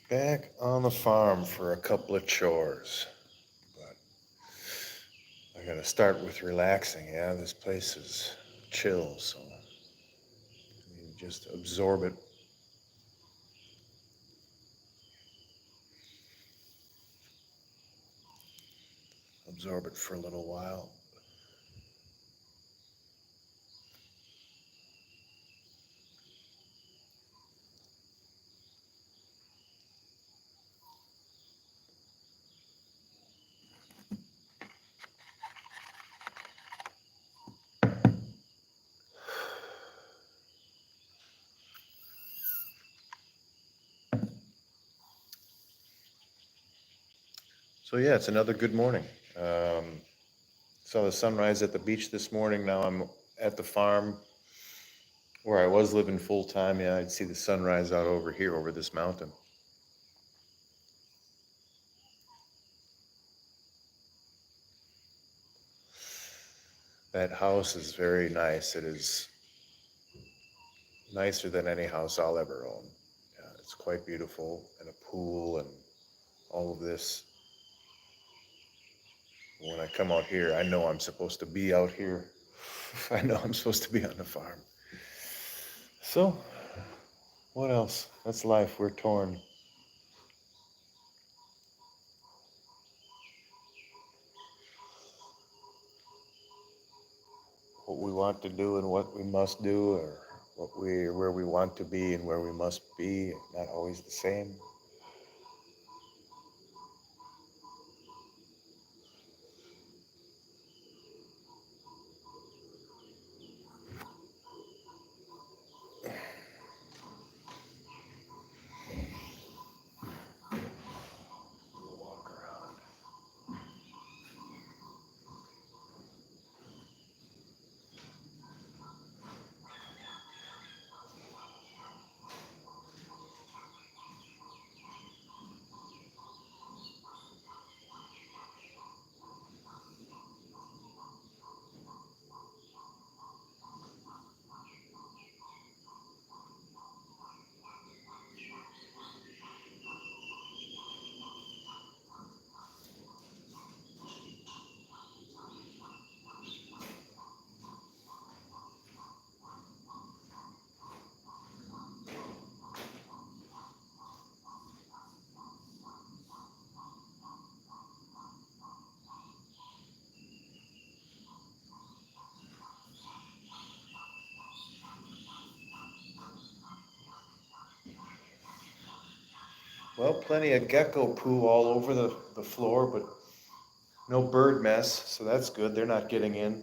Back on the farm for a couple of chores, but I gotta start with relaxing. Yeah, this place is chill, so you just absorb it for a little while. So yeah, it's another good morning. Um, Saw the sunrise at the beach this morning. Now I'm at the farm where I was living full time. Yeah, I'd see the sunrise out over here over this mountain. That house is very nice. It is nicer than any house I'll ever own. Yeah, it's quite beautiful, and a pool and all of this. When I come out here, I know I'm supposed to be out here. I know I'm supposed to be on the farm. So, what else? That's life. We're torn. What we want to do and what we must do, or where we want to be and where we must be, not always the same. We'll walk around. Well, plenty of gecko poo all over the floor, but no bird mess, so that's good. They're not getting in.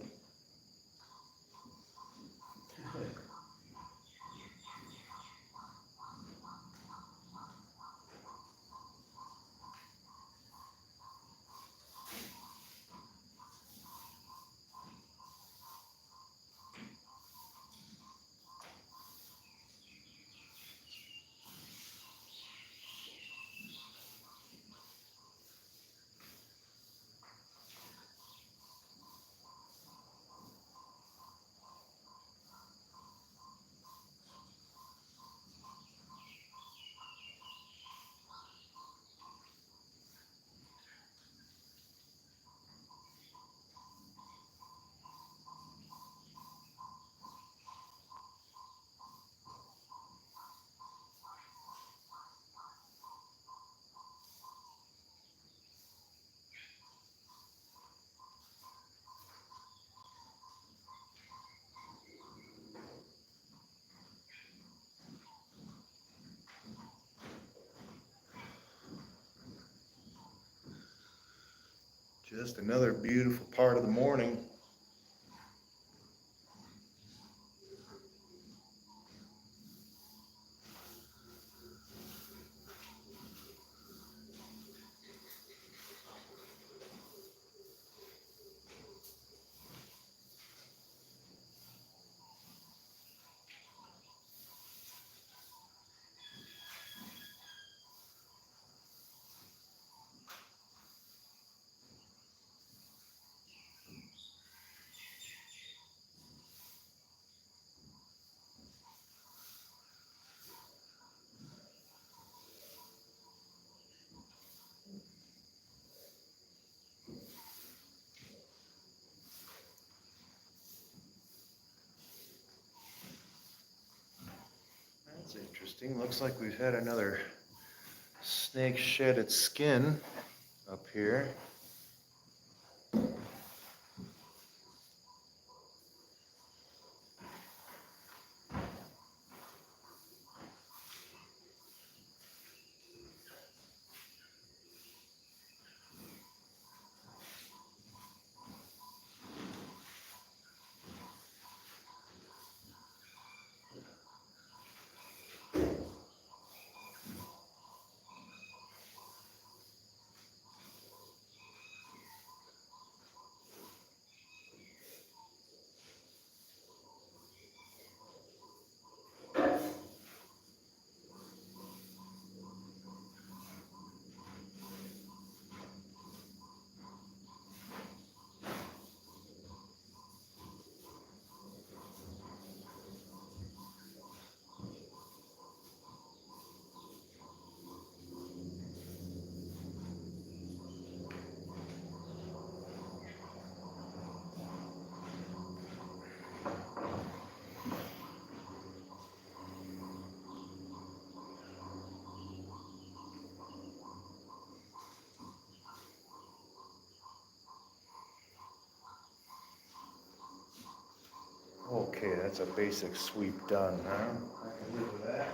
Just another beautiful part of the morning. Interesting. Looks like we've had another snake shed its skin up here. Okay, that's a basic sweep done now. I can live with that.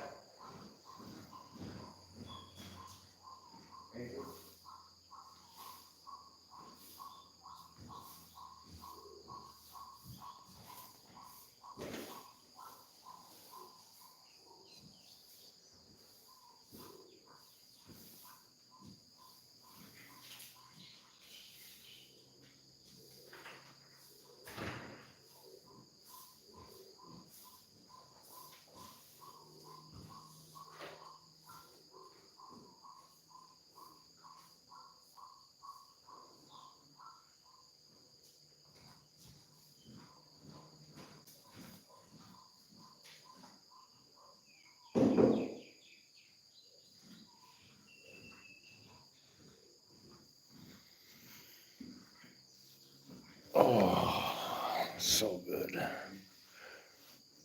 Oh, so good.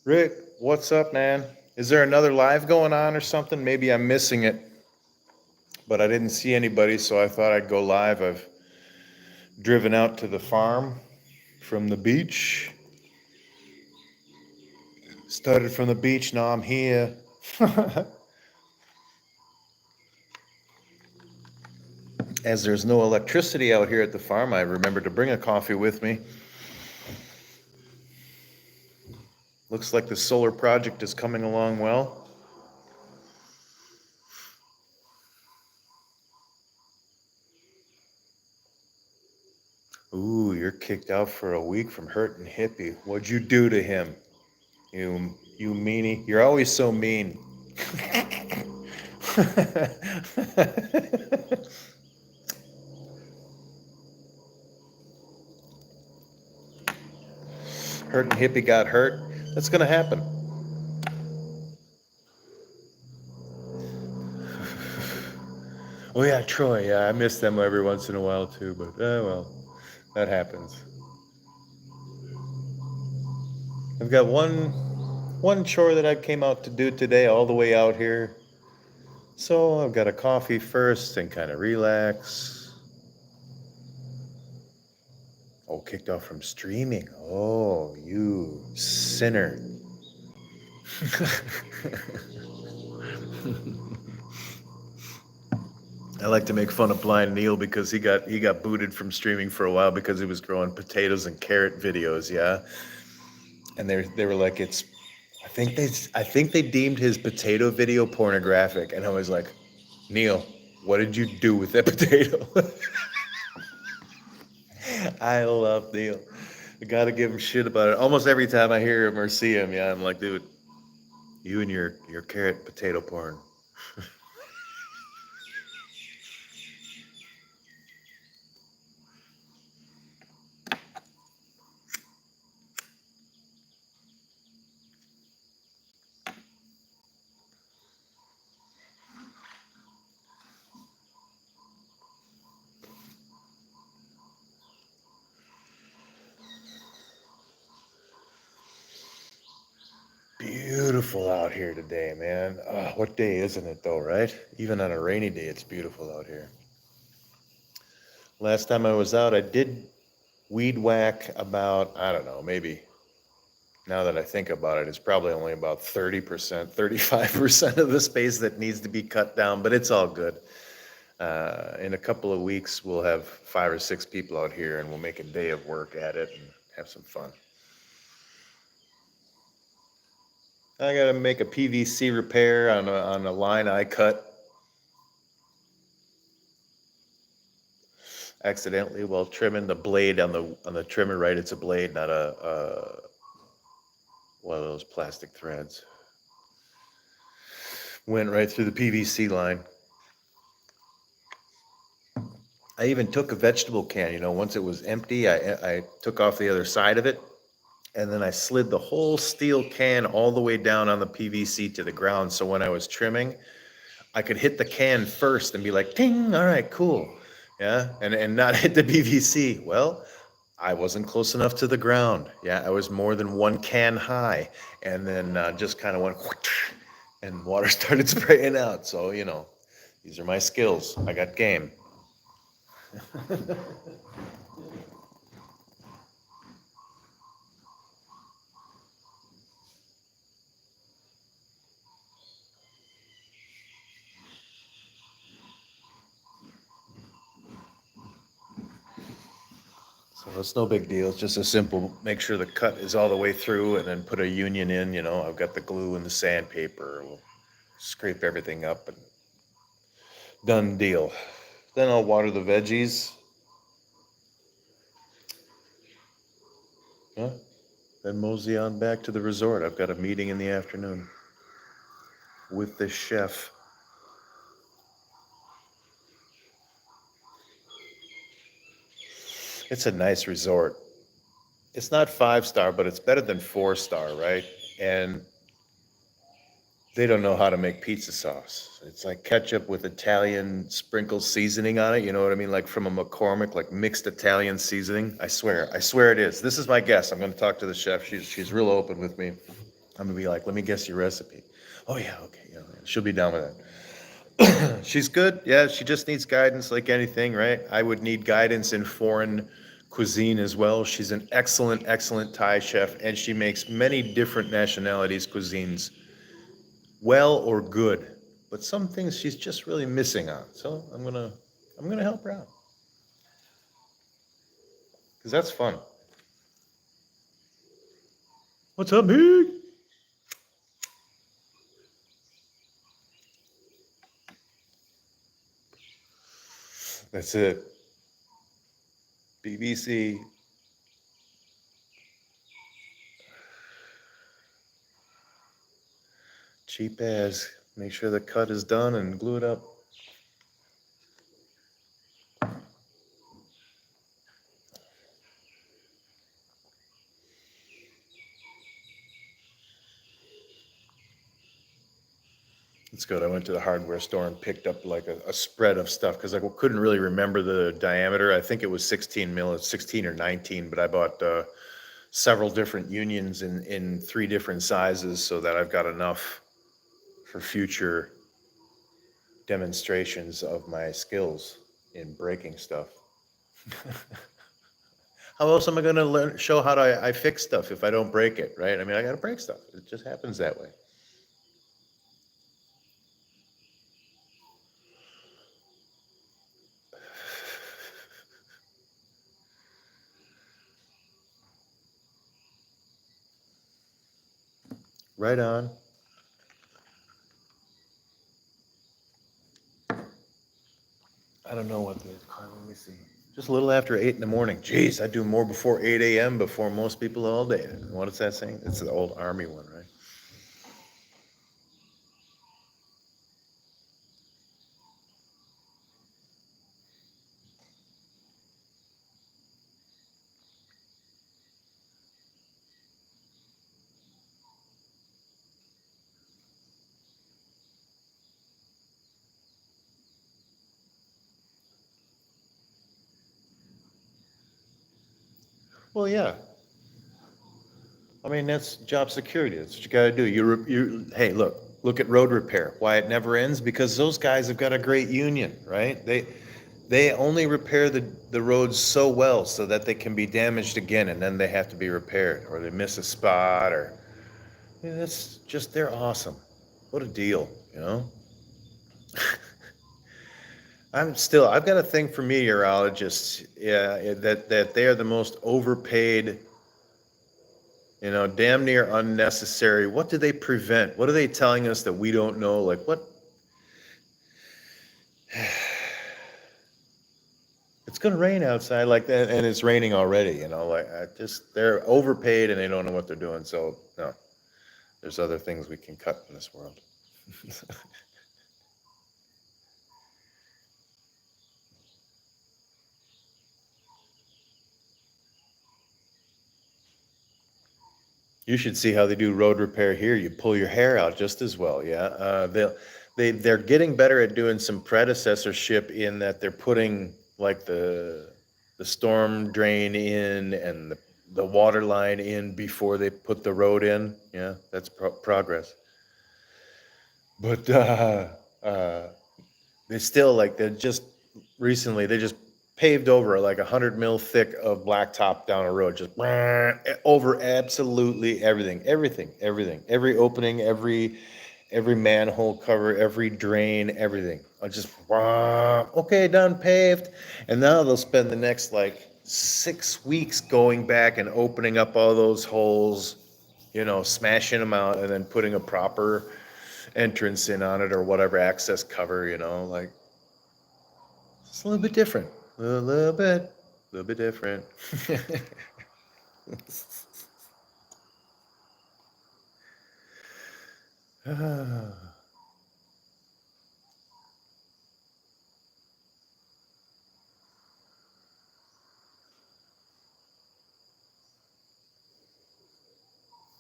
Rick, what's up, man? Is there another live going on or something? Maybe I'm missing it, but I didn't see anybody, so I thought I'd go live. I've driven out to the farm from the beach. Started from the beach, now I'm here. As there's no electricity out here at the farm, I remembered to bring a coffee with me. Looks like the solar project is coming along well. Ooh, you're kicked out for a week from Hurtin' Hippie. What'd you do to him? You meanie. You're always so mean. Hurtin' Hippie got hurt. That's gonna happen. Oh yeah, Troy. Yeah, I miss them every once in a while too. But well, that happens. I've got one chore that I came out to do today, all the way out here. So I've got a coffee first and kind of relax. Oh, kicked off from streaming. Oh, you sinner. I like to make fun of Blind Neil because he got booted from streaming for a while because he was growing potatoes and carrot videos, yeah. And they were like, it's I think they deemed his potato video pornographic, and I was like, Neil, what did you do with that potato? I love Neil. I gotta give him shit about it. Almost every time I hear him or see him, yeah, I'm like, dude, you and your carrot potato porn. Beautiful out here today, man. What day isn't it though, right? Even on a rainy day, it's beautiful out here. Last time I was out, I did weed whack about, I don't know, maybe now that I think about it, it's probably only about 30%, 35% of the space that needs to be cut down, but it's all good. In a couple of weeks, we'll have 5 or 6 people out here and we'll make a day of work at it and have some fun. I got to make a PVC repair on a line I cut accidentally while trimming the blade on the trimmer. Right, it's a blade, not a one of those plastic threads. Went right through the PVC line. I even took a vegetable can. Once it was empty, I took off the other side of it, and then I slid the whole steel can all the way down on the PVC to the ground. So when I was trimming, I could hit the can first and be like, ting, all right, cool. Yeah, and not hit the PVC. Well, I wasn't close enough to the ground. Yeah, I was more than one can high, and then just kind of went, and water started spraying out. So, these are my skills. I got game. So it's no big deal. It's just a simple, make sure the cut is all the way through and then put a union in. I've got the glue and the sandpaper. We'll scrape everything up and done deal. Then I'll water the veggies. Yeah. Then mosey on back to the resort. I've got a meeting in the afternoon with the chef. It's a nice resort. It's not 5-star, but it's better than 4-star, right? And they don't know how to make pizza sauce. It's like ketchup with Italian sprinkle seasoning on it. You know what I mean? Like from a McCormick, like mixed Italian seasoning. I swear it is. This is my guess. I'm going to talk to the chef. She's real open with me. I'm going to be like, let me guess your recipe. Oh yeah, okay. She'll be down with that. She's good. Yeah, she just needs guidance like anything, right? I would need guidance in foreign cuisine as well. She's an excellent Thai chef, and she makes many different nationalities' cuisines well or good. But some things she's just really missing on. So I'm gonna help her out. Because that's fun. What's up, Meg? That's it. BBC. Cheap as. Make sure the cut is done and glue it up. It's good. I went to the hardware store and picked up like a spread of stuff because I couldn't really remember the diameter. I think it was 16 mil, 16 or 19, but I bought several different unions in 3 different sizes so that I've got enough for future demonstrations of my skills in breaking stuff. How else am I going to show how I fix stuff if I don't break it, right? I mean, I got to break stuff. It just happens that way. Right on. I don't know what the let me see. Just a little after 8 in the morning. Jeez, I do more before 8 a.m. before most people all day. What is that saying? It's the old army one, right? Well, yeah. I mean, that's job security. That's what you got to do. Hey, look at road repair. Why it never ends? Because those guys have got a great union, right? They only repair the roads so well so that they can be damaged again, and then they have to be repaired, or they miss a spot, or yeah, that's just they're awesome. What a deal, you know? I've got a thing for meteorologists. Yeah, that they are the most overpaid, damn near unnecessary. What do they prevent? What are they telling us that we don't know? Like what? It's gonna rain outside, like that, and it's raining already. Like they're overpaid and they don't know what they're doing. So no, there's other things we can cut in this world. You should see how they do road repair here. You pull your hair out just as well. Yeah, they're getting better at doing some predecessorship in that they're putting like the storm drain in and the water line in before they put the road in. Yeah, that's progress. But uh, they still like they're just recently they just paved over like 100 mil thick of blacktop down a road, just over absolutely everything, every opening, every manhole cover, every drain, everything. I just okay, done, paved, and now they'll spend the next like 6 weeks going back and opening up all those holes, smashing them out, and then putting a proper entrance in on it or whatever access cover, like it's a little bit different. A little bit different.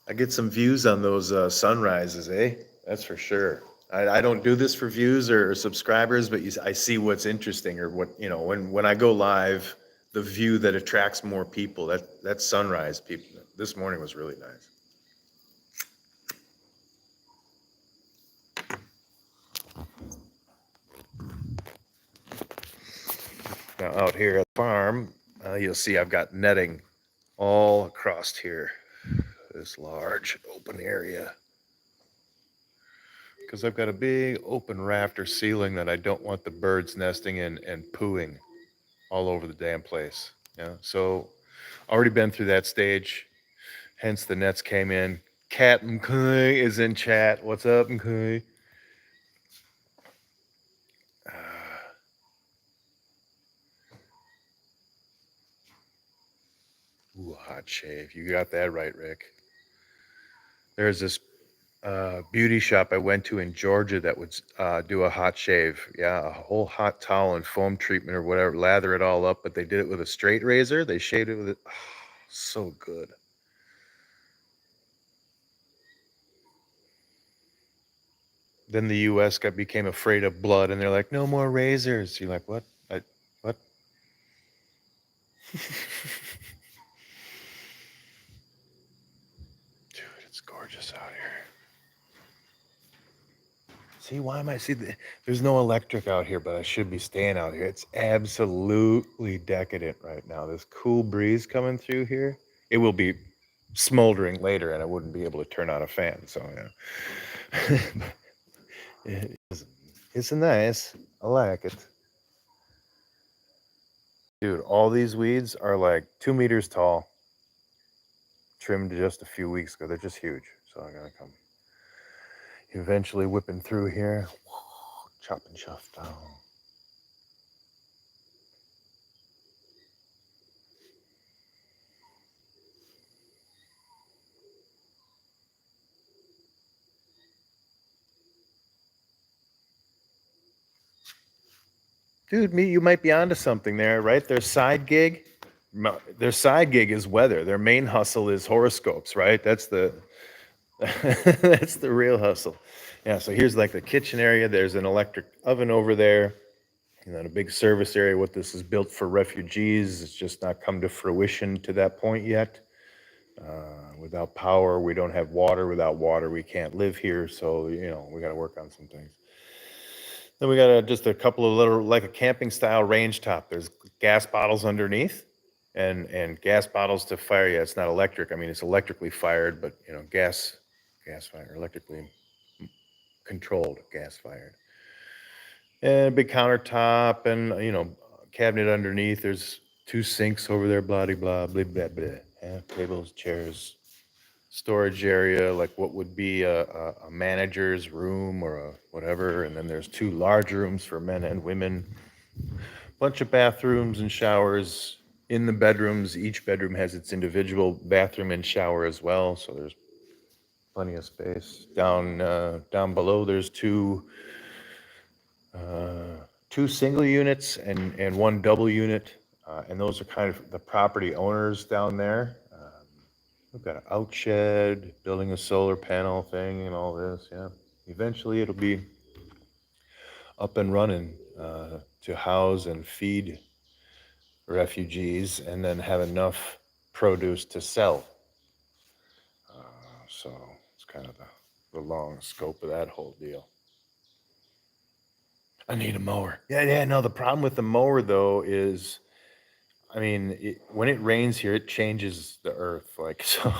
I get some views on those sunrises, eh? That's for sure. I don't do this for views or subscribers, but I see what's interesting or what, when I go live, the view that attracts more people, that sunrise people. This morning was really nice. Now out here at the farm, you'll see I've got netting all across here, this large open area. Because I've got a big open rafter ceiling that I don't want the birds nesting in and pooing all over the damn place. Yeah. So already been through that stage. Hence the nets came in. Cat McCoy is in chat. What's up, McCoy? Ooh, hot shave. You got that right, Rick. There's this beauty shop I went to in Georgia that would do a hot shave. Yeah, a whole hot towel and foam treatment or whatever, lather it all up. But they did it with a straight razor. They shaved it with it. Oh, so good. Then the U.S. became afraid of blood, and they're like, "No more razors." You're like, "What? What?" Dude, it's gorgeous out here. See, why am I see? There's no electric out here, but I should be staying out here. It's absolutely decadent right now. This cool breeze coming through here. It will be smoldering later, and I wouldn't be able to turn on a fan. So yeah, it's nice. I like it. Dude, all these weeds are like 2 meters tall, trimmed just a few weeks ago. They're just huge. So I gotta come eventually whipping through here, chop and chuff down. Dude, you might be onto something there, right? Their side gig is weather. Their main hustle is horoscopes, right? That's the that's the real hustle. Yeah, so here's like the kitchen area. There's an electric oven over there. And then a big service area. What this is built for refugees. It's just not come to fruition to that point yet. Without power, we don't have water. Without water, we can't live here. So, we got to work on some things. Then we got just a couple of little, like a camping style range top. There's gas bottles underneath, and gas bottles to fire. Yeah, it's not electric. I mean, it's electrically fired, but gas fired, electrically controlled, gas fired. And a big countertop, and cabinet underneath. There's two sinks over there. Blah blah blah blah blah. Blah. Yeah, tables, chairs, storage area, like what would be a manager's room or a whatever. And then there's two large rooms for men and women. Bunch of bathrooms and showers in the bedrooms. Each bedroom has its individual bathroom and shower as well. So there's plenty of space. Down below, there's two single units and one double unit. And those are kind of the property owners down there. We've got an out shed, building a solar panel thing, and all this. Yeah, eventually it'll be up and running to house and feed refugees, and then have enough produce to sell. So it's kind of the long scope of that whole deal. I need a mower. Yeah. No, the problem with the mower though is, I mean, when it rains here, it changes the earth. Like, so,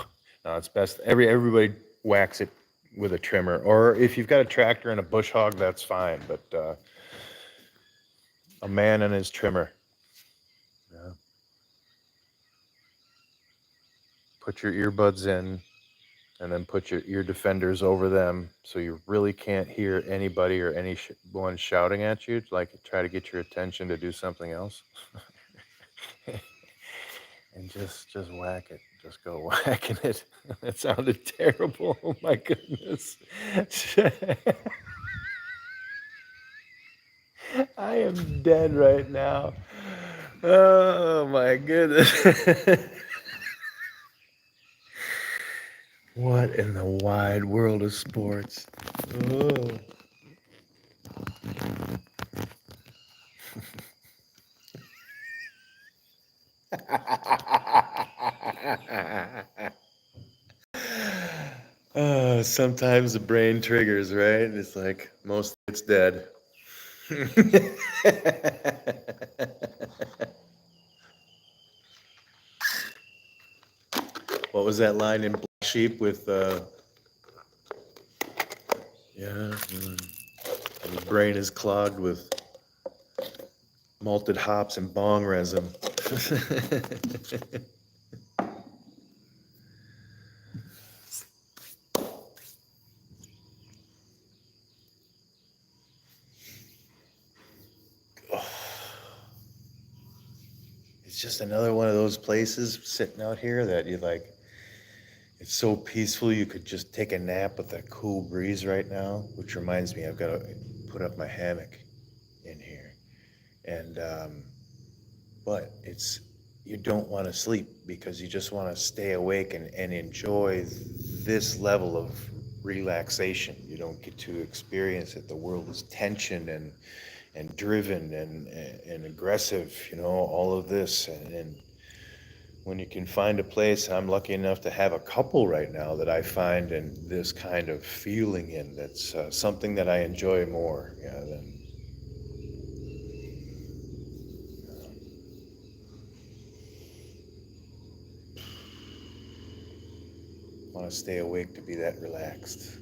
no, it's best everybody whacks it with a trimmer, or if you've got a tractor and a bush hog, that's fine. But a man and his trimmer. Yeah. Put your earbuds in, and then put your ear defenders over them, so you really can't hear anybody or anyone shouting at you. Like, try to get your attention to do something else. And just whack it. Just go whacking it. That sounded terrible. Oh my goodness. I am dead right now. Oh my goodness. What in the wide world of sports? Oh. Sometimes the brain triggers, right? It's like most it's dead. What was that line in Black Sheep with and the brain is clogged with malted hops and bong resin. It's just another one of those places sitting out here that you like. It's so peaceful. You could just take a nap with that cool breeze right now, which reminds me, I've got to put up my hammock in here. And but you don't want to sleep because you just want to stay awake and enjoy this level of relaxation. You don't get to experience it. The world is tension and driven and aggressive, all of this. And when you can find a place, I'm lucky enough to have a couple right now that I find in this kind of feeling in. That's something that I enjoy more than. Want to stay awake to be that relaxed.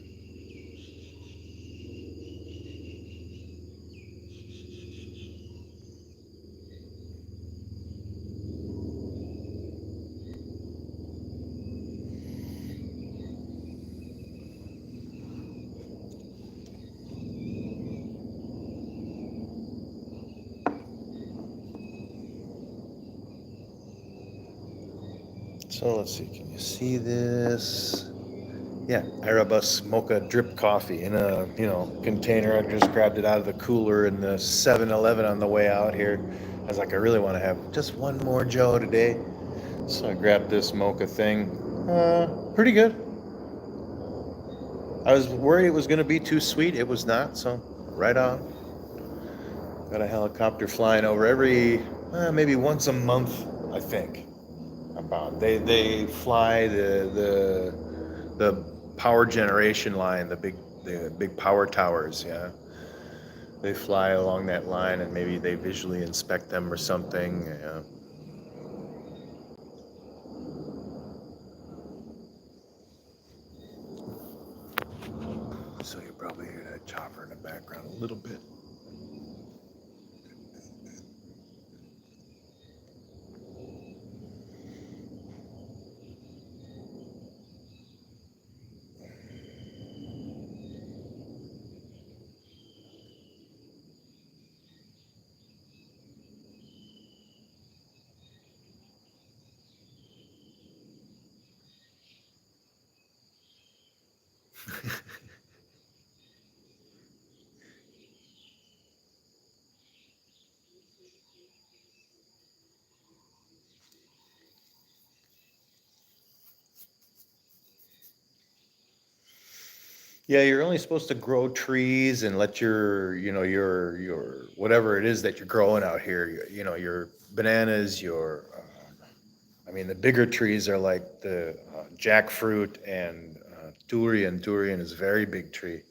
So let's see, can you see this? Yeah, Erebus Mocha drip coffee in a, container. I just grabbed it out of the cooler in the 7-Eleven on the way out here. I was like, I really want to have just one more Joe today. So I grabbed this mocha thing. Pretty good. I was worried it was going to be too sweet. It was not, so right on. Got a helicopter flying over every, maybe once a month, I think. northbound. They fly the power generation line, the big power towers. Yeah, they fly along that line, and maybe they visually inspect them or something. Yeah. So you probably hear that chopper in the background a little bit. Yeah, you're only supposed to grow trees and let your whatever it is that you're growing out here, your bananas, I mean, the bigger trees are like the jackfruit and durian. Durian is a very big tree.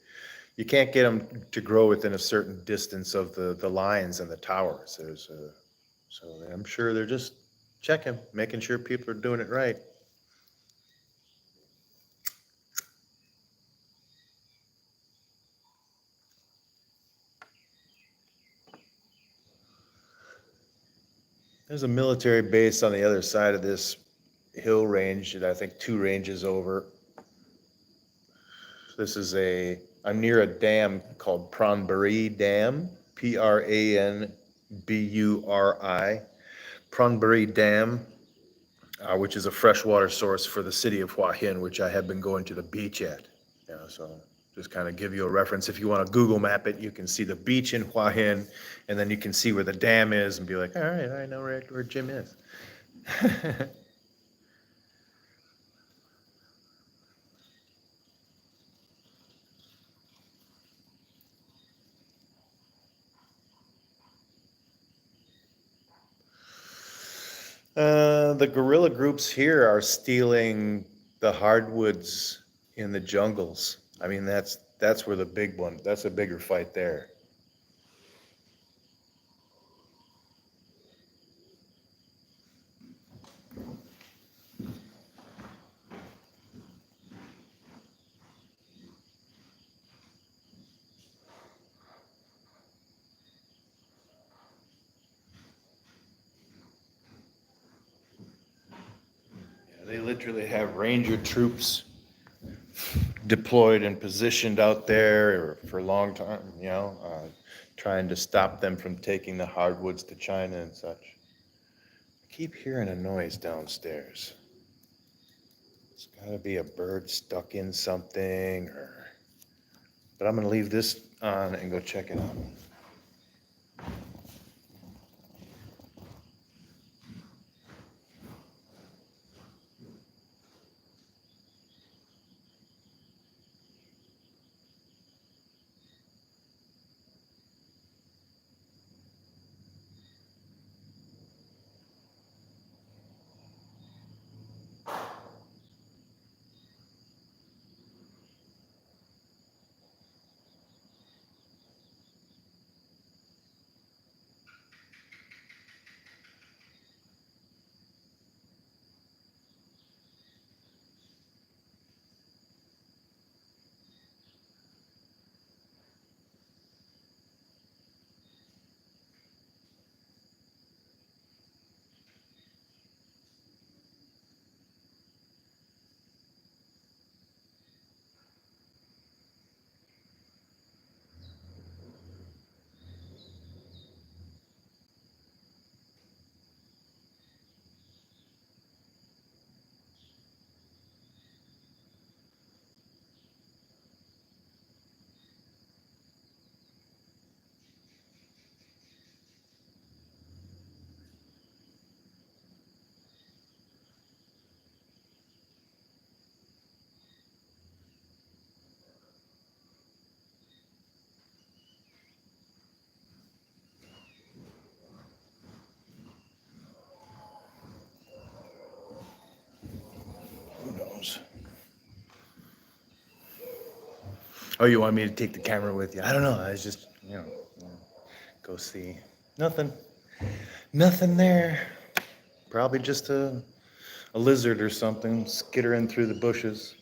You can't get them to grow within a certain distance of the lines and the towers. So I'm sure they're just checking, making sure people are doing it right. There's a military base on the other side of this hill range, and I think two ranges over. I'm near a dam called Pranbury Dam, Pranburi, Pranbury Dam, which is a freshwater source for the city of Hua Hin, which I have been going to the beach at. So just kind of give you a reference. If you want to Google map it, you can see the beach in Hua Hin, and then you can see where the dam is and be like, all right, I know where Jim is. The guerrilla groups here are stealing the hardwoods in the jungles. I mean, that's where the big one. That's a bigger fight there. Yeah, they literally have ranger troops deployed and positioned out there for a long time. Trying to stop them from taking the hardwoods to China and such. I keep hearing a noise downstairs. It's got to be a bird stuck in something, but I'm gonna leave this on and go check it out. Oh, you want me to take the camera with you? I don't know. I was just, go see. Nothing. Nothing there. Probably just a lizard or something skittering through the bushes.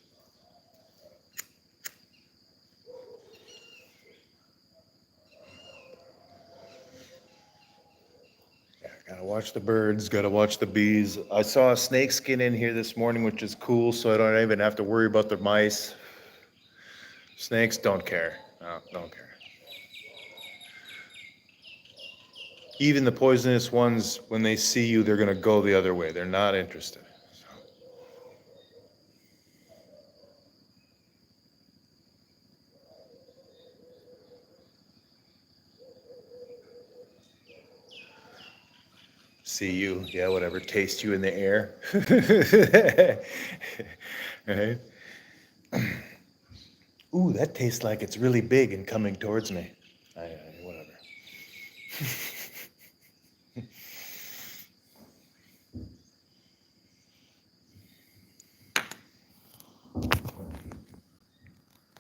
Yeah, gotta watch the birds, gotta watch the bees. I saw a snake skin in here this morning, which is cool, so I don't even have to worry about the mice. Snakes don't care. No, don't care. Even the poisonous ones, when they see you, they're gonna go the other way. They're not interested. So. See you, yeah, whatever. Taste you in the air. Right? Ooh, that tastes like it's really big and coming towards me. Whatever.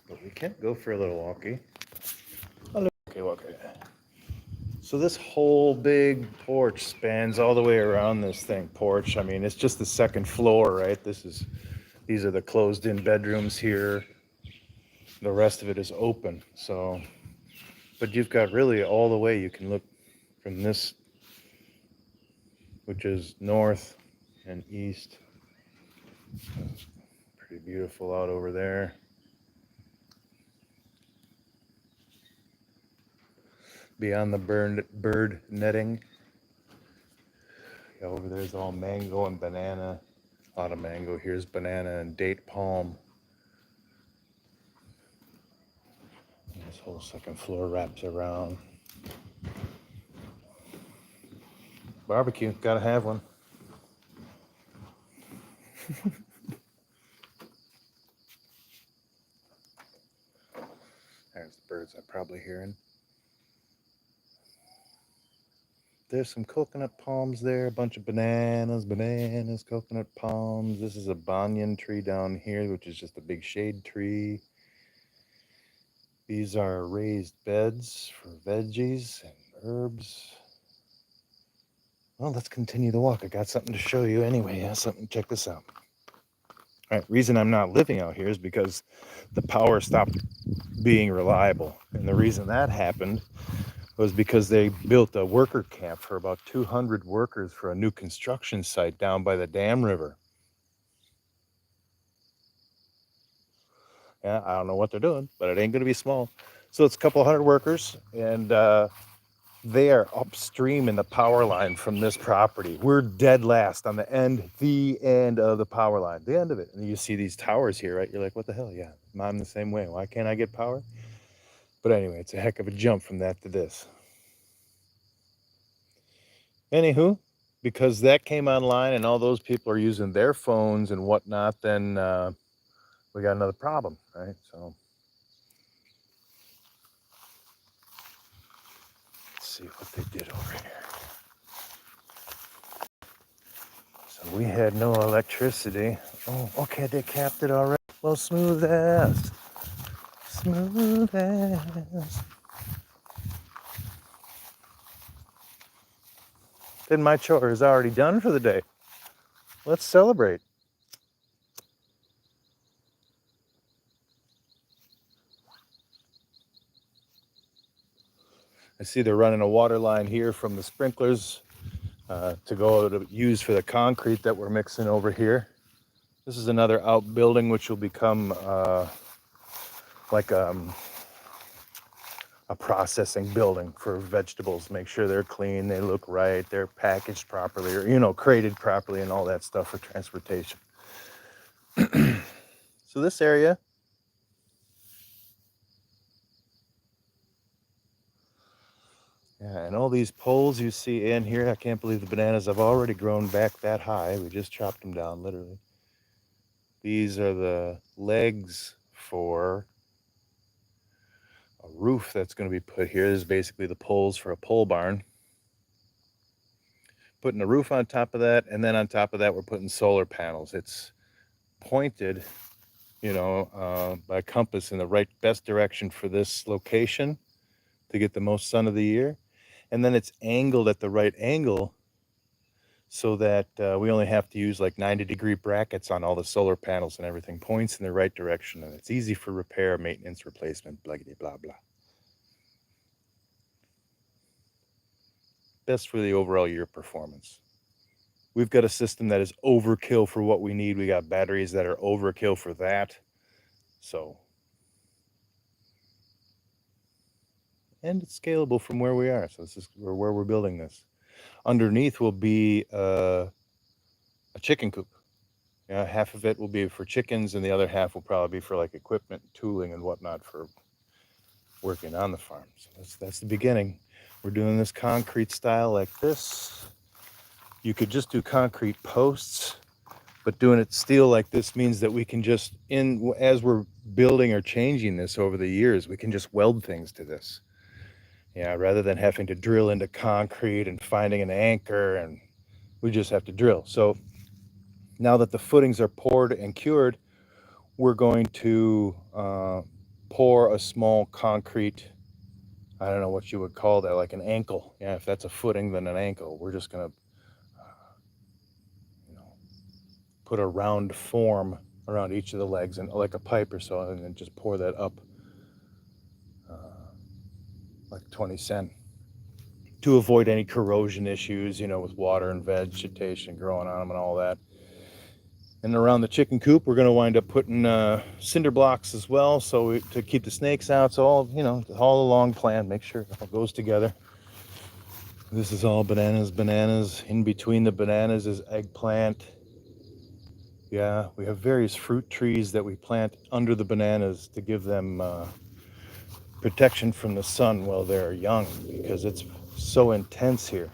But we can't go for a little walkie. Okay, walkie. So this whole big porch spans all the way around this thing. Porch, I mean, it's just the second floor, right? These are the closed-in bedrooms here. The rest of it is open. So, but you've got really all the way you can look from this, which is north and east. Pretty beautiful out over there. Beyond the bird netting. Yeah, over there's all mango and banana. A lot of mango. Here's banana and date palm. And this whole second floor wraps around. Barbecue, gotta have one. There's the birds I'm probably hearing. There's some coconut palms there, a bunch of bananas, coconut palms. This is a banyan tree down here, which is just a big shade tree. These are raised beds for veggies and herbs. Well, let's continue the walk. I got something to show you anyway. Yeah, something. Check this out. All right, reason I'm not living out here is because the power stopped being reliable. And the reason that happened was because they built a worker camp for about 200 workers for a new construction site down by the dam river. Yeah, I don't know what they're doing, but it ain't going to be small. So it's a couple hundred workers, and they are upstream in the power line from this property. We're dead last on the end of the power line, the end of it. And you see these towers here, right? You're like, what the hell? Yeah, I'm the same way. Why can't I get power? But anyway, it's a heck of a jump from that to this. Anywho, because that came online and all those people are using their phones and whatnot, then we got another problem, right? So let's see what they did over here. So we had no electricity. Oh, okay, they capped it already. Well, smooth ass. Smooth ass. Then my chore is already done for the day. Let's celebrate. I see they're running a water line here from the sprinklers to go to use for the concrete that we're mixing over here. This is another outbuilding which will become like a processing building for vegetables. Make sure they're clean, they look right, they're packaged properly, or crated properly and all that stuff for transportation. So this area, yeah, and all these poles you see in here, I can't believe the bananas have already grown back that high. We just chopped them down, literally. These are the legs for a roof that's going to be put here. This is basically the poles for a pole barn. Putting a roof on top of that, and then on top of that, we're putting solar panels. It's pointed by compass in the best direction for this location to get the most sun of the year. And then it's angled at the right angle so that we only have to use like 90-degree brackets on all the solar panels, and everything points in the right direction, and it's easy for repair, maintenance, replacement, blah, blah, blah. Best for the overall year performance. We've got a system that is overkill for what we need. We got batteries that are overkill for that. So, and it's scalable from where we are. So this is where we're building this. Underneath will be a chicken coop. Half of it will be for chickens, and the other half will probably be for like equipment, tooling, and whatnot for working on the farm. So that's the beginning. We're doing this concrete style like this. You could just do concrete posts, but doing it steel like this means that we can just, as we're building or changing this over the years, we can just weld things to this. Rather than having to drill into concrete and finding an anchor, and we just have to drill. So now that the footings are poured and cured, we're going to pour a small concrete, I don't know what you would call that, like an ankle. If that's a footing, then an ankle. We're just going to put a round form around each of the legs, and like a pipe or so, and then just pour that up like 20 cent to avoid any corrosion issues, with water and vegetation growing on them and all that. And around the chicken coop, we're going to wind up putting cinder blocks as well, so to keep the snakes out. So all a long plan. Make sure it all goes together. This is all bananas. In between the bananas is eggplant. Yeah, we have various fruit trees that we plant under the bananas to give them protection from the sun while they're young, because it's so intense here.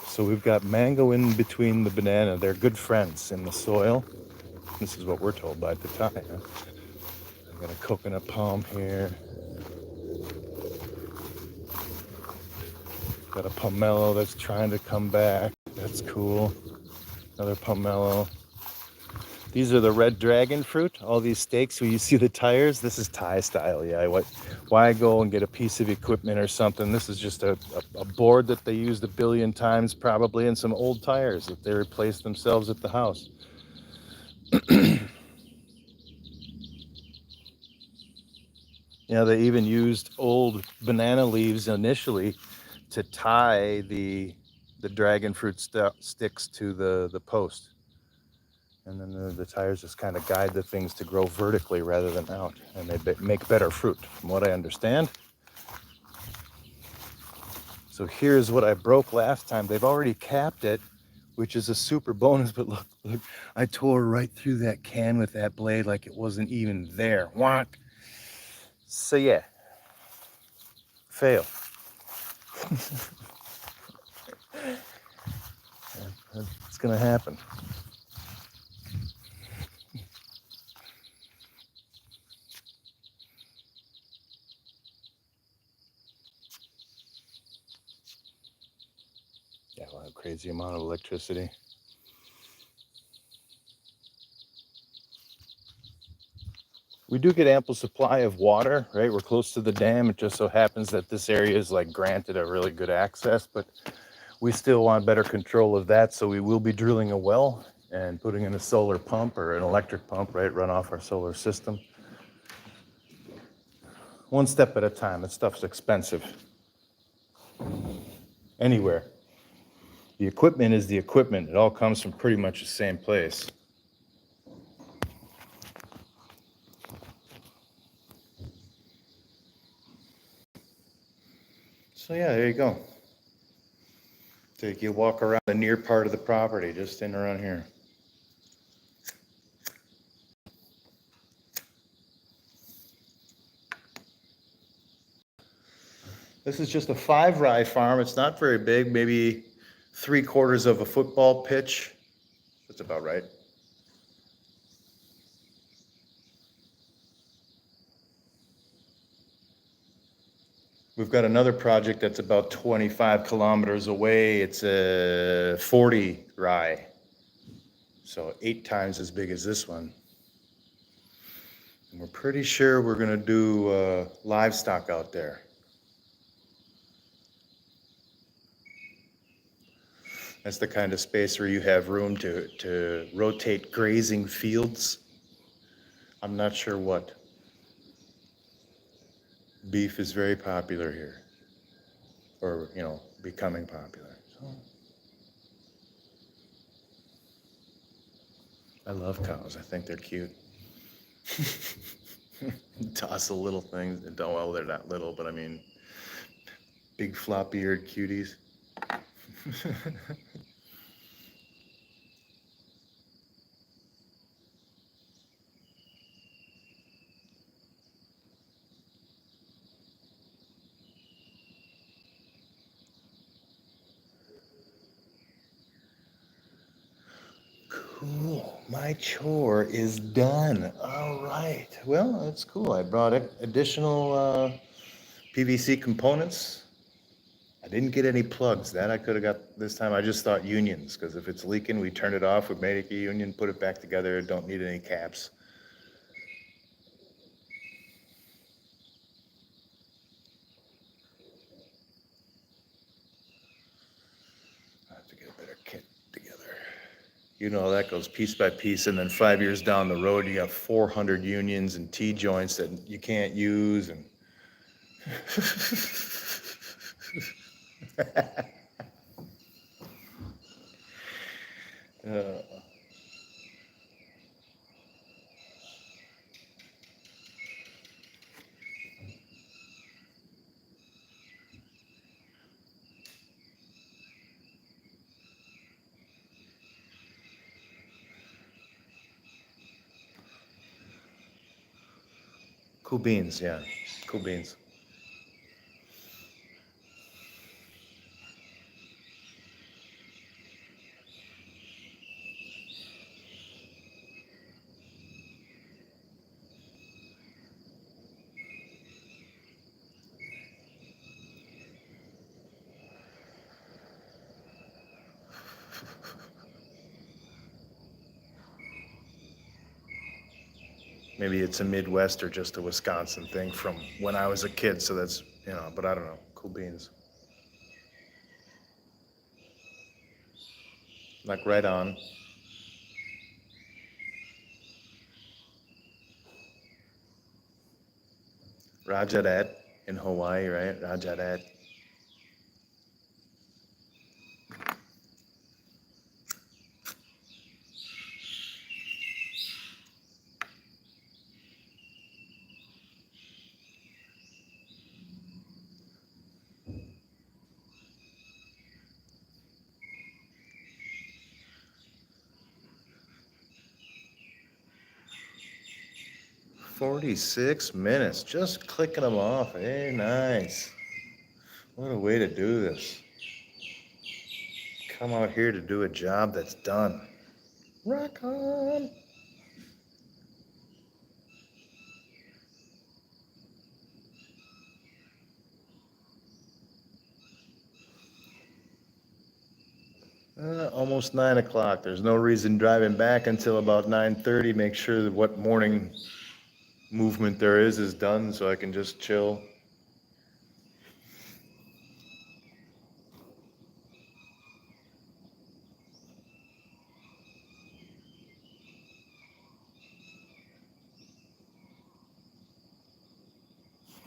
So we've got mango in between the banana. They're good friends in the soil. This is what we're told by the time. I've got a coconut palm here. Got a pomelo that's trying to come back. That's cool. Another pomelo. These are the red dragon fruit. All these stakes where you see the tires. This is Thai style. Why go and get a piece of equipment or something? This is just a board that they used 1 billion times probably, and some old tires that they replaced themselves at the house. They even used old banana leaves initially to tie the dragon fruit sticks to the post. And then the tires just kind of guide the things to grow vertically rather than out. And they make better fruit, from what I understand. So here's what I broke last time. They've already capped it, which is a super bonus. But look, I tore right through that can with that blade like it wasn't even there. Wonk. So yeah, fail. It's going to happen. Yeah, we'll have a crazy amount of electricity. We do get ample supply of water, right? We're close to the dam. It just so happens that this area is like granted a really good access, but we still want better control of that. So we will be drilling a well and putting in a solar pump or an electric pump, right? Run off our solar system. One step at a time. That stuff's expensive. Anywhere. The equipment is the equipment. It all comes from pretty much the same place. So yeah, there you go. Take you walk around the near part of the property, just in around here. This is just a 5-rye farm. It's not very big, maybe 3/4 of a football pitch. That's about right. We've got another project that's about 25 kilometers away. It's a 40 rye, so 8 times as big as this one. We're pretty sure we're going to do livestock out there. That's the kind of space where you have room to rotate grazing fields. I'm not sure what. Beef is very popular here, or, becoming popular. So, I love cows. I think they're cute. Toss the little things. Well, they're not little, but I mean, big floppy-eared cuties. Cool. My chore is done. All right. Well, that's cool. I brought additional PVC components. I didn't get any plugs. That I could have got this time. I just thought unions, because if it's leaking, we turn it off, we make a union, put it back together. Don't need any caps. I have to get a better kit together. You know how that goes piece by piece, and then 5 years down the road, you got 400 unions and T-joints that you can't use, and uh, cool beans, yeah, cool beans. Maybe it's a Midwest or just a Wisconsin thing from when I was a kid, so that's, but I don't know. Cool beans. Like right on. Rajadat in Hawaii, right? Rajadat. 46 minutes, just clicking them off. Hey, nice. What a way to do this. Come out here to do a job that's done. Rock on. Almost 9 o'clock. There's no reason driving back until about 9:30. Make sure that what morning movement there is done, so I can just chill.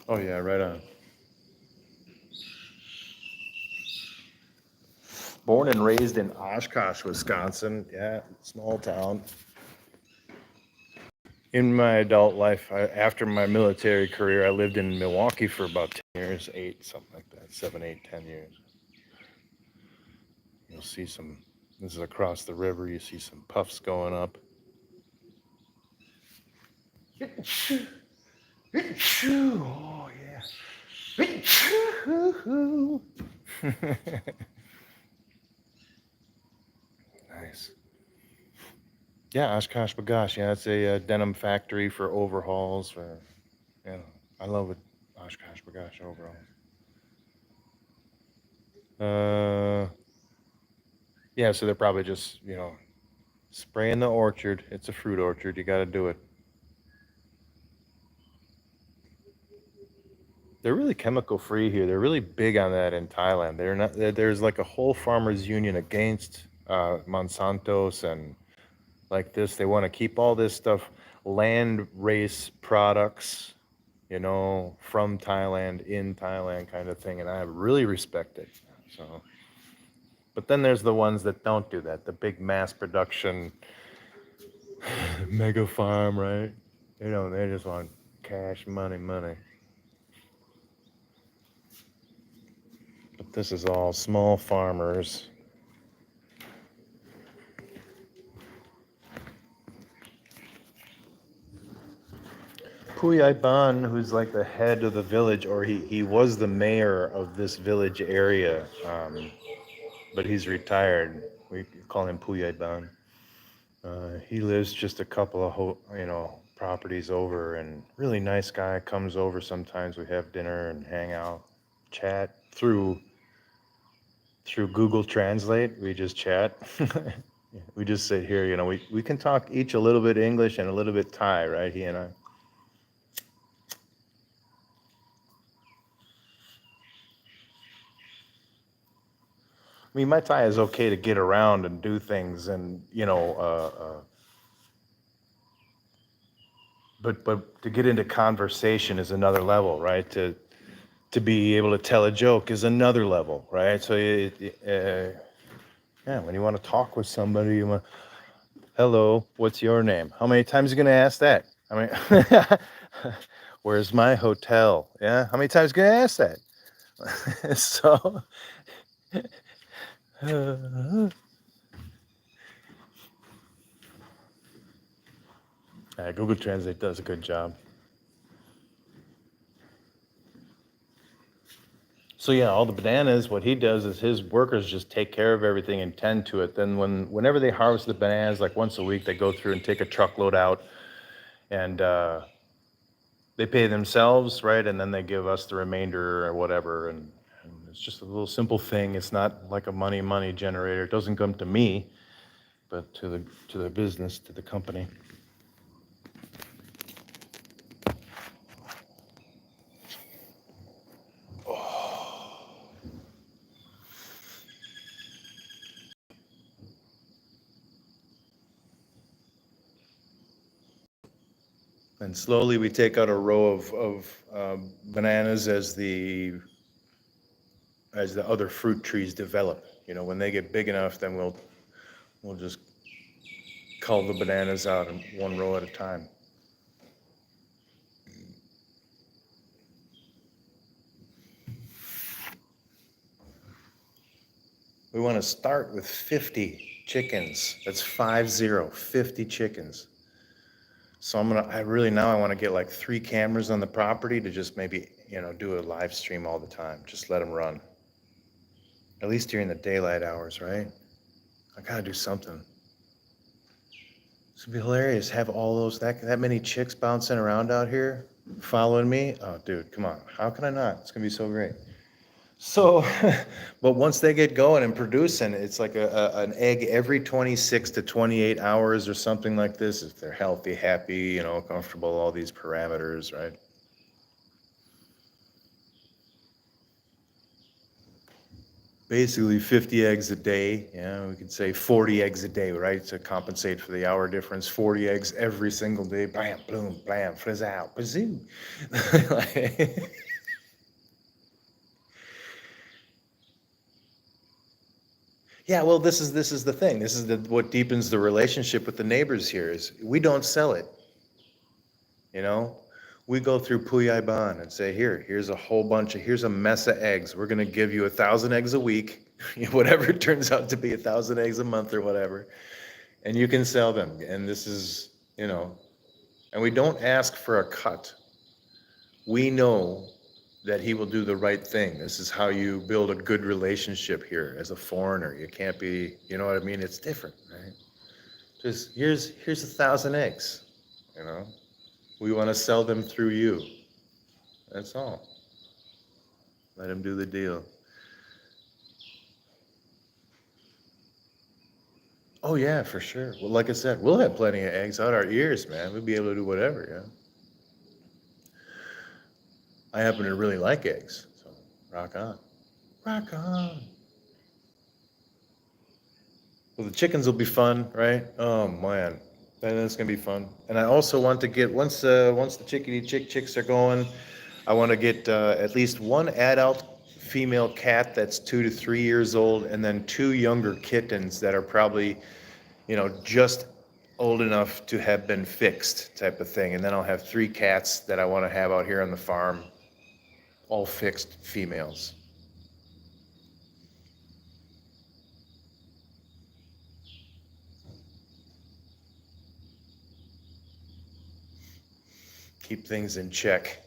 Oh yeah, right on. Born and raised in Oshkosh, Wisconsin. Yeah, small town. In my adult life, after my military career, I lived in Milwaukee for about 10 years, eight, something like that, 7, 8, 10 years. You'll see this is across the river, you see some puffs going up. Oh, yeah. Nice. Yeah, Oshkosh Bagosh. Yeah, it's a denim factory for overhauls. I love it. Oshkosh Bagosh overalls. Yeah, so they're probably just, spraying the orchard. It's a fruit orchard. You got to do it. they're really chemical free here. They're really big on that in Thailand. They're not. There's like a whole farmers union against Monsanto's and like this. They want to keep all this stuff, land race products, from Thailand in Thailand kind of thing. And I really respect it. So, but then there's the ones that don't do that. The big mass production mega farm, right? They just want cash, money, money. But this is all small farmers. Puyai Ban, who's like the head of the village, or he was the mayor of this village area, but he's retired. We call him Puyai Ban. He lives just a couple of properties over, and really nice guy. Comes over sometimes. We have dinner and hang out, chat through Google Translate. We just chat. We just sit here. We can talk each a little bit English and a little bit Thai, right? He and I. I mean, my Thai is okay to get around and do things, and but to get into conversation is another level, right? To be able to tell a joke is another level, right? So yeah, when you want to talk with somebody, you want, hello, what's your name? How many times are you gonna ask that? I mean, where's my hotel? Yeah, how many times are you gonna ask that? So. Google Translate does a good job. So yeah, all the bananas, what he does is his workers just take care of everything and tend to it. Then whenever they harvest the bananas, like once a week, they go through and take a truckload out, and they pay themselves, right? And then they give us the remainder or whatever. And it's just a little simple thing. It's not like a money generator. It doesn't come to me, but to the business, to the company. And slowly we take out a row of bananas as the other fruit trees develop. When they get big enough, then we'll just cull the bananas out in one row at a time. We want to start with 50 chickens. That's 50 chickens. So I want to get like 3 cameras on the property to just maybe, do a live stream all the time. Just let them run. At least during the daylight hours, right? I gotta do something. It's gonna be hilarious. Have all that many chicks bouncing around out here, following me. Oh, dude, come on. How can I not? It's gonna be so great. So, but once they get going and producing, it's like an egg every 26 to 28 hours or something like this, if they're healthy, happy, comfortable, all these parameters, right? Basically 50 eggs a day. Yeah, we could say 40 eggs a day, right? To compensate for the hour difference. 40 eggs every single day. Bam, boom, blam, frizz out, bazoo. Yeah, well, this is the thing. This is what deepens the relationship with the neighbors here is we don't sell it. We go through Puyai Ban and say, here's a mess of eggs. We're gonna give you 1,000 eggs a week, whatever it turns out to be, 1,000 eggs a month or whatever, and you can sell them. And this is, and we don't ask for a cut. We know that he will do the right thing. This is how you build a good relationship here as a foreigner. You can't be, you know what I mean? It's different, right? Just here's 1,000 eggs, We want to sell them through you. That's all. Let him do the deal. Oh yeah, for sure. Well, like I said, we'll have plenty of eggs out our ears, man. We'll be able to do whatever, yeah. I happen to really like eggs, so rock on. Rock on. Well, the chickens will be fun, right? Oh man, that's gonna be fun. And I also want to get once the chicks are going, I want to get at least one adult female cat that's 2 to 3 years old, and then two younger kittens that are probably, just old enough to have been fixed, type of thing. And then I'll have three cats that I want to have out here on the farm, all fixed females. Keep things in check.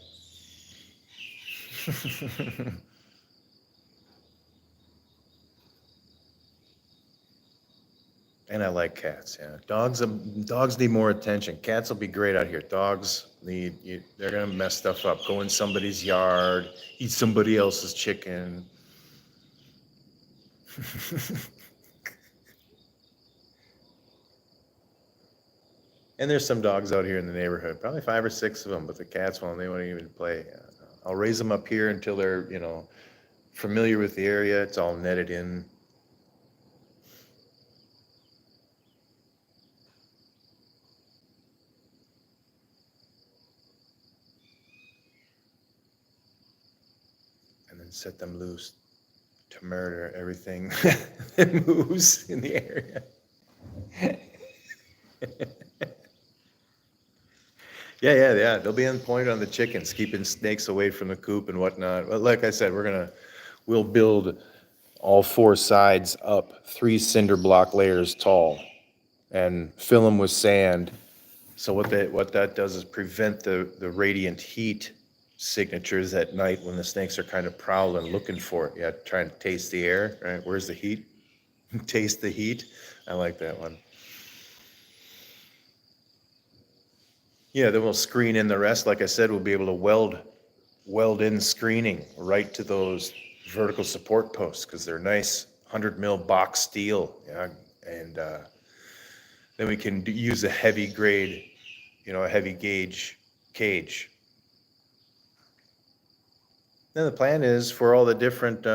And I like cats. Yeah, dogs need more attention. Cats will be great out here. Dogs they're gonna mess stuff up. Go in somebody's yard, eat somebody else's chicken. And there's some dogs out here in the neighborhood, probably 5 or 6 of them. But the cats they won't even play. I'll raise them up here until they're familiar with the area. It's all netted in. And then set them loose to murder everything that moves in the area. Yeah. They'll be on point on the chickens, keeping snakes away from the coop and whatnot. But like I said, we'll build all 4 sides up 3 cinder block layers tall and fill them with sand. So what that does is prevent the radiant heat signatures at night when the snakes are kind of prowling, looking for it. Yeah, trying to taste the air, right? Where's the heat? Taste the heat. I like that one. Yeah, then we'll screen in the rest. Like I said, we'll be able to weld in screening right to those vertical support posts because they're nice 100 mil box steel. Yeah, and then we can use a heavy grade, a heavy gauge cage. Then the plan is for all the different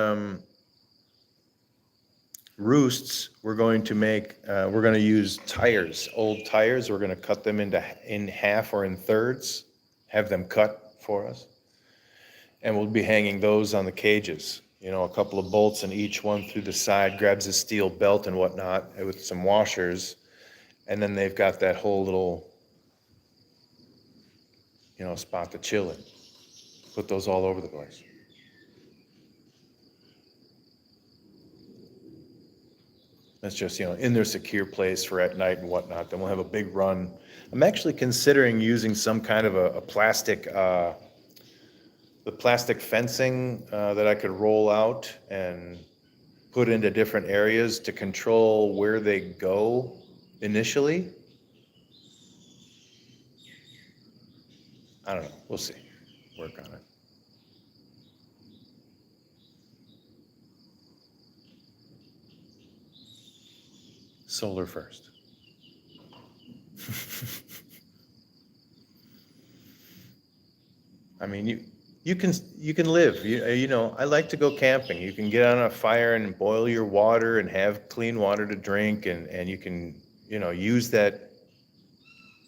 roosts, we're going to use tires, old tires. We're going to cut them in half or in thirds, have them cut for us. And we'll be hanging those on the cages, a couple of bolts in each one through the side, grabs a steel belt and whatnot with some washers. And then they've got that whole little, spot to chill in. Put those all over the place. That's just, in their secure place for at night and whatnot. Then we'll have a big run. I'm actually considering using some kind of a plastic, the plastic fencing that I could roll out and put into different areas to control where they go initially. I don't know. We'll see. Work on it. Solar first. I mean, you can live. I like to go camping. You can get on a fire and boil your water and have clean water to drink, and you can use that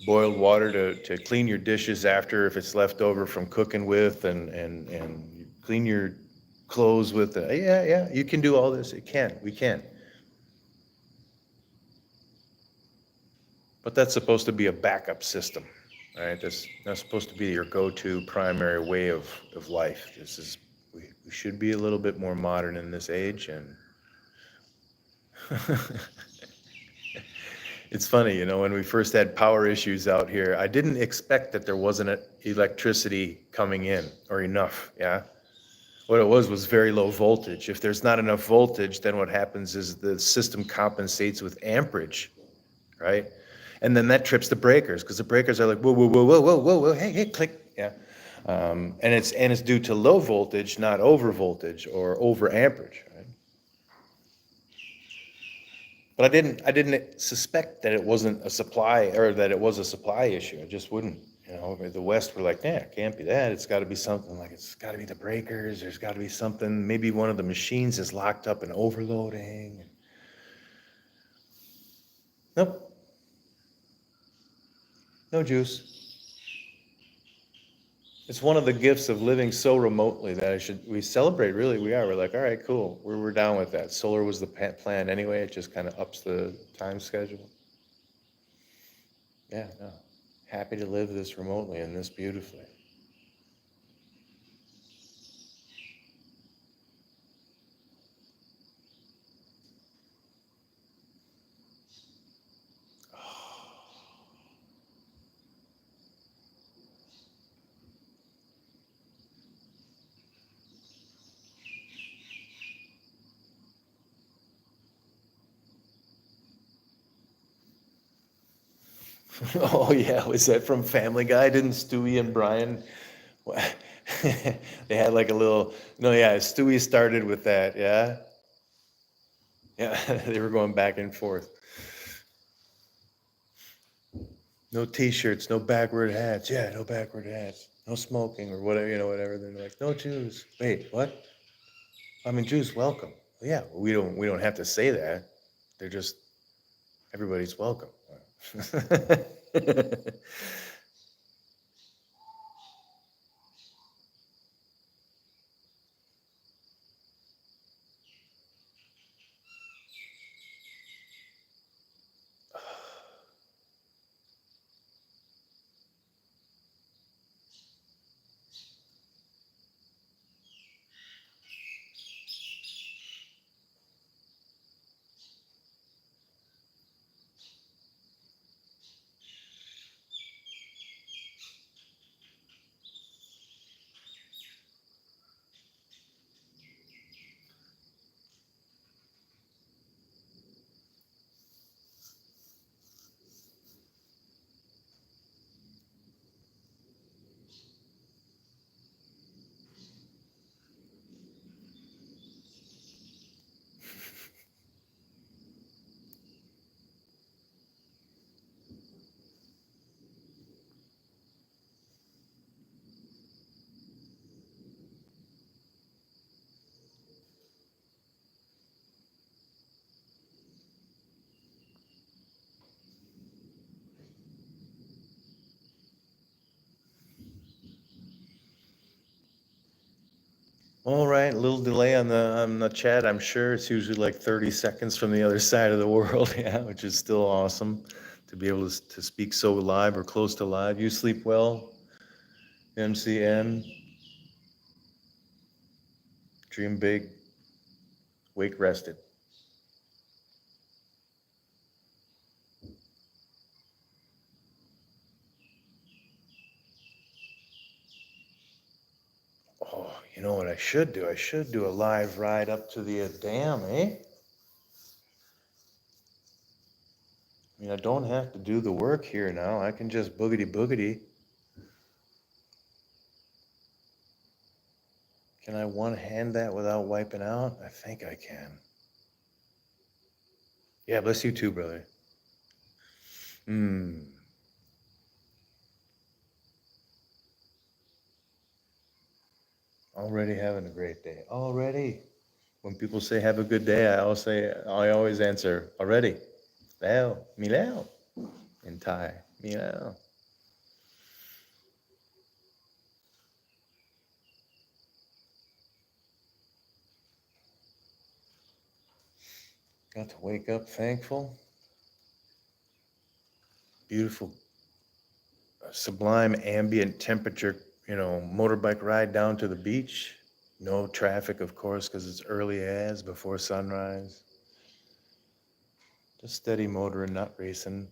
boiled water to clean your dishes after if it's left over from cooking with, and clean your clothes with. Yeah. You can do all this. We can. But that's supposed to be a backup system, right? That's not supposed to be your go-to primary way of life. We should be a little bit more modern in this age, and it's funny, when we first had power issues out here, I didn't expect that there wasn't electricity coming in or enough, yeah? What it was very low voltage. If there's not enough voltage, then what happens is the system compensates with amperage, right? And then that trips the breakers because the breakers are like, whoa, hey, click, yeah. And it's due to low voltage, not over voltage or over amperage, right? But I didn't suspect that it wasn't a supply or that it was a supply issue. I just wouldn't, The West were like, yeah, it can't be that. It's got to be something like it's got to be the breakers. There's got to be something. Maybe one of the machines is locked up and overloading. Nope, no juice. It's one of the gifts of living so remotely that we celebrate, really, we are. We're like, all right, cool. We're down with that. Solar was the plan anyway. It just kind of ups the time schedule. Yeah, no. Happy to live this remotely and this beautifully. Oh yeah, was that from Family Guy? Didn't Stewie and Brian they had like a little no, yeah, Stewie started with that, yeah. Yeah, they were going back and forth. No t-shirts, no backward hats. Yeah, no backward hats. No smoking or whatever, whatever. They're like, no Jews. Wait, what? I mean, Jews welcome. Well, yeah, we don't have to say that. They're just everybody's welcome. All right, a little delay on the chat. I'm sure it's usually like 30 seconds from the other side of the world, yeah, which is still awesome to be able to speak so live or close to live. You sleep well, MCN. Dream big, wake rested. Oh, you know what I should do? I should do a live ride up to the dam, eh? I mean, I don't have to do the work here now. I can just boogity boogity. Can I one hand that without wiping out? I think I can. Yeah, bless you too, brother. Hmm. Already having a great day. Already. When people say have a good day, I always answer already. Leo, mi Leo. In Thai, mi Leo. Got to wake up thankful. Beautiful, sublime ambient temperature, motorbike ride down to the beach. No traffic, of course, because it's early as before sunrise. Just steady motoring, not racing.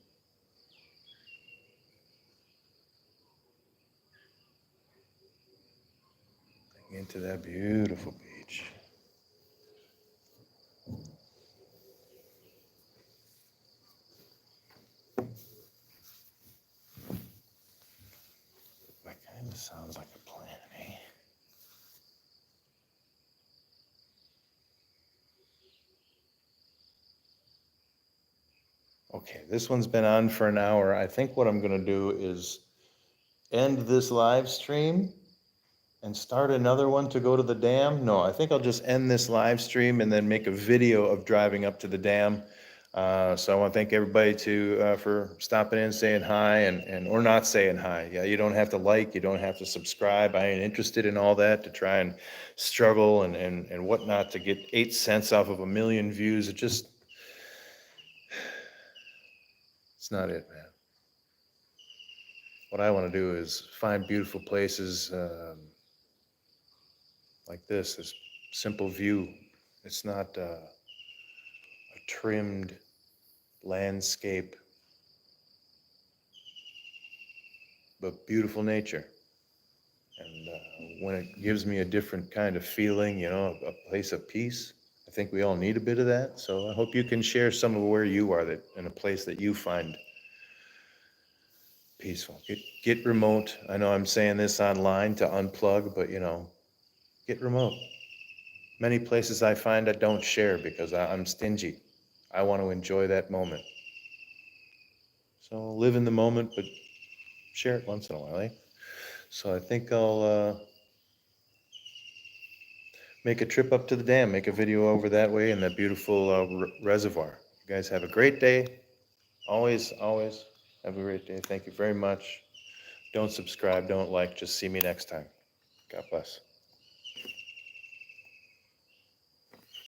Into that beautiful beach. That kind of sounds like a plan, eh? Okay, this one's been on for an hour. I think what I'm going to do is end this live stream and start another one to go to the dam? No, I think I'll just end this live stream and then make a video of driving up to the dam. So I want to thank everybody for stopping in, saying hi, and or not saying hi. Yeah, you don't have to like, you don't have to subscribe. I ain't interested in all that to try and struggle and whatnot to get 8 cents off of a million views. It's not it, man. What I want to do is find beautiful places like this simple view. It's not a trimmed landscape, but beautiful nature. And when it gives me a different kind of feeling, a place of peace, I think we all need a bit of that. So I hope you can share some of where you are that in a place that you find peaceful. Get remote. I know I'm saying this online to unplug, but get remote. Many places I find I don't share because I'm stingy. I want to enjoy that moment. So live in the moment, but share it once in a while, eh? So I think I'll make a trip up to the dam, make a video over that way in that beautiful reservoir. You guys have a great day. Always, always have a great day. Thank you very much. Don't subscribe, don't like, just see me next time. God bless.